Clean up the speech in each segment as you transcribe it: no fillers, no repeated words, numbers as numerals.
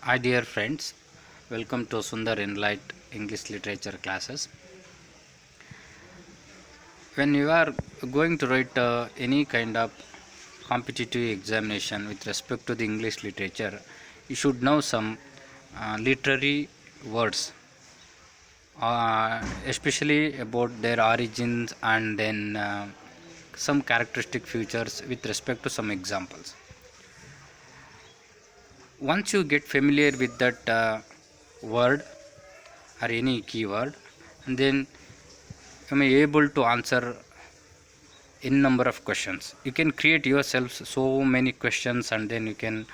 Hi dear friends, welcome to Sundar Enlight English Literature classes. When you are going to write any kind of competitive examination with respect to the English literature, you should know some literary words, especially about their origins and then some characteristic features with respect to some examples. Once you get familiar with that word or any keyword, and then you may able to answer in number of questions. You can create yourself so many questions, and then you can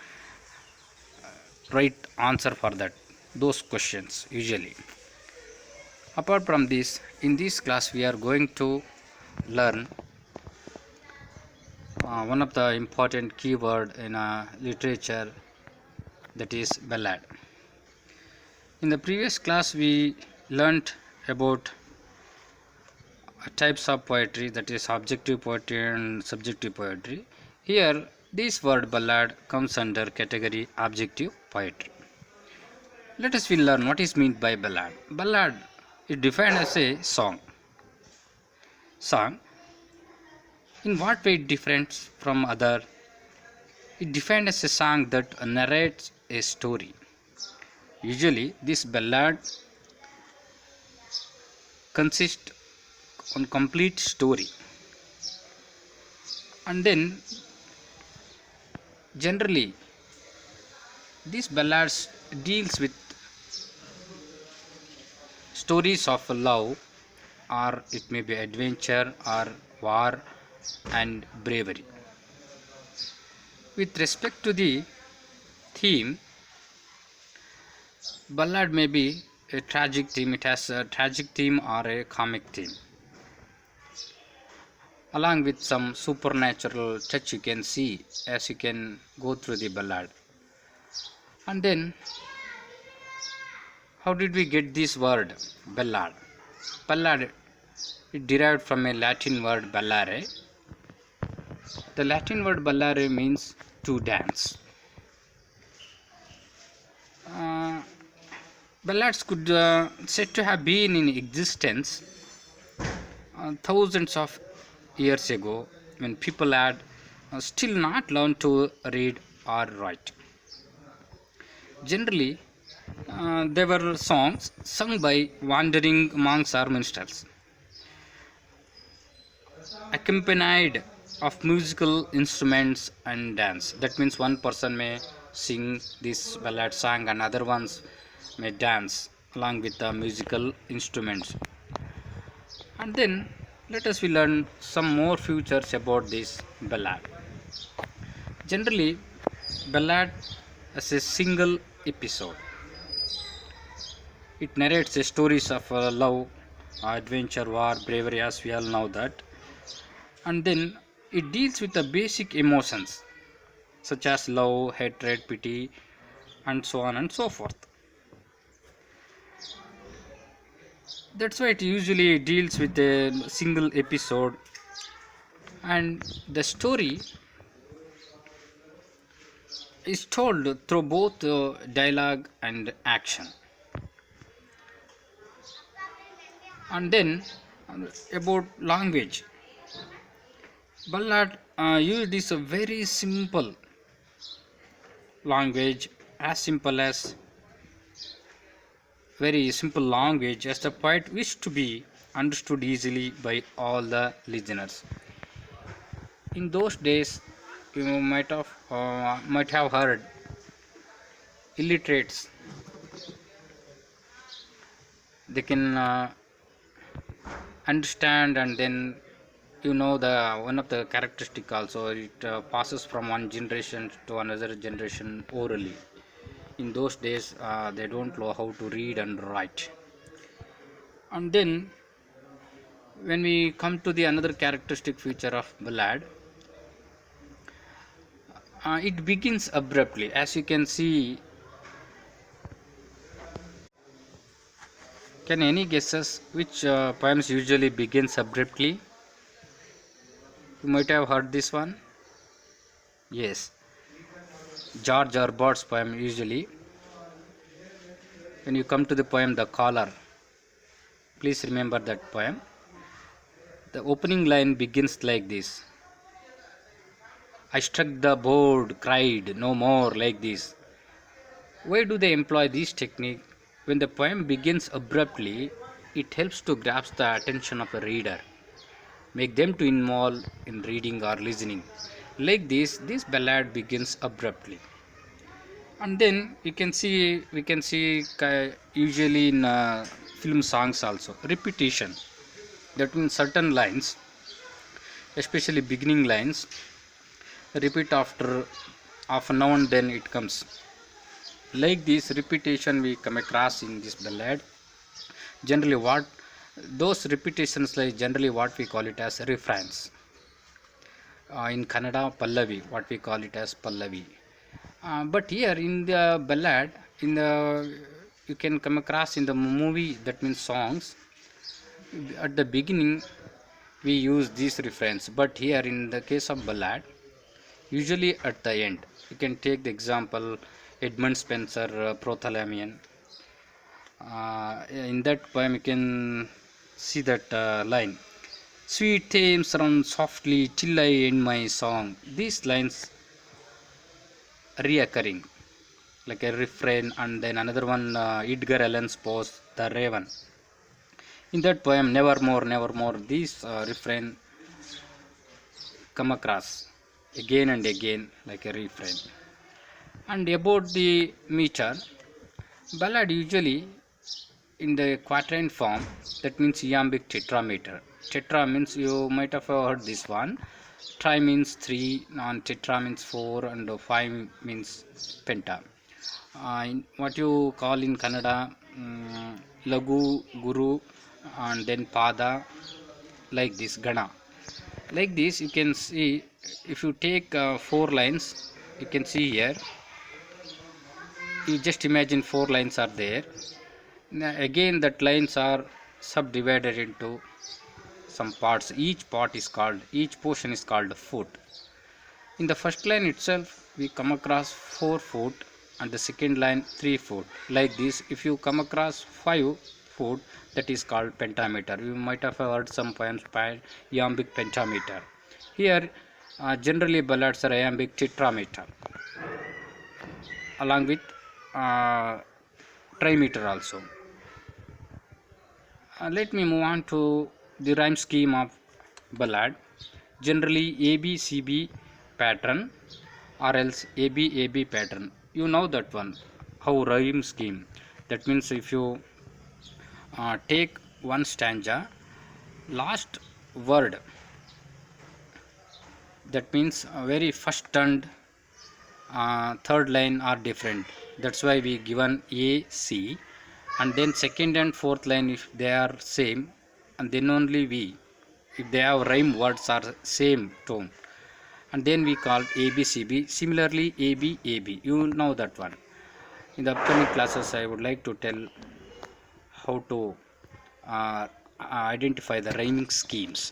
write answer for that those questions usually. Apart from this, in this class we are going to learn one of the important keyword in literature, that is ballad. In the previous class we learnt about types of poetry, that is objective poetry and subjective poetry. Here this word ballad comes under category objective poetry. Let us will learn what is meant by ballad. Ballad is defined as a song. In what way it different from other? It defined as a song that narrates a story. Usually this ballad consists on complete story, and then generally these ballads deals with stories of love, or it may be adventure or war and bravery. With respect to the theme, ballad may be a tragic theme. It has a tragic theme or a comic theme, along with some supernatural touch you can see as you can go through the ballad. And then, how did we get this word ballad? Ballad, it derived from a Latin word ballare. The Latin word ballare means to dance. Ballads could said to have been in existence thousands of years ago, when people had still not learned to read or write. Generally, they were songs sung by wandering monks or minstrels, accompanied of musical instruments and dance. That means one person may sing this ballad song and other ones may dance along with the musical instruments. And then let us we learn some more features about this ballad. Generally, ballad as a single episode. It narrates the stories of love, adventure, war, bravery, as we all know that. And then it deals with the basic emotions such as love, hatred, pity, and so on and so forth. That's why it usually deals with a single episode, and the story is told through both dialogue and action. And then about language, ballad used is a very simple language, as simple as very simple language as the poet wished to be understood easily by all the listeners. In those days, you might have heard illiterates. They can understand, and then the one of the characteristic also, it passes from one generation to another generation orally. In those days, they don't know how to read and write. And then when we come to the another characteristic feature of ballad, it begins abruptly, as you can see. Can any guesses which poems usually begins abruptly? You might have heard this one. Yes, George Orwell's poem usually. When you come to the poem The Caller, please remember that poem. The opening line begins like this: I struck the board, cried, no more, like this. Why do they employ this technique? When the poem begins abruptly, it helps to grasp the attention of a reader, make them to involve in reading or listening. Like this ballad begins abruptly. And then we can see usually in film songs also repetition. That means certain lines, especially beginning lines, repeat after half now and then it comes. Like this repetition we come across in this ballad. Generally, what those repetitions like generally what we call it as refrains. In Kannada, Pallavi, what we call it as Pallavi. But here in the ballad, in the you can come across in the movie, that means songs. At the beginning, we use these refrains, but here in the case of ballad, usually at the end. You can take the example Edmund Spenser, Prothalamion. In that poem, you can see that line. Sweet themes run softly till I end my song. These lines reoccurring like a refrain, and then another one, Edgar Allan's Poe's The Raven. In that poem, nevermore, nevermore, these refrain come across again and again like a refrain. And about the meter, ballad usually in the quatrain form, that means iambic tetrameter. Tetra means you might have heard this one. Tri means 3, and tetra means 4, and 5 means penta. What you call in Kannada, Lagu, Guru, and then Pada, like this, Gana. Like this, you can see if you take 4 lines, you can see here. You just imagine 4 lines are there. Now, again, that lines are subdivided into some parts. Each portion is called a foot. In the first line itself, we come across 4 foot, and the second line 3 foot. Like this, if you come across 5 foot, that is called pentameter. You might have heard some poems by iambic pentameter. Here, generally ballads are iambic tetrameter, along with trimeter also. Let me move on to the rhyme scheme of ballad. Generally ABCB pattern or else ABAB pattern. You know that one, how rhyme scheme. That means if you take one stanza, last word, that means very first and third line are different. That's why we given A, C, and then second and fourth line if they are same, and then only V if they have rhyme words are same tone, and then we call ABCB. Similarly ABAB, you know that one. In the upcoming classes I would like to tell how to identify the rhyming schemes.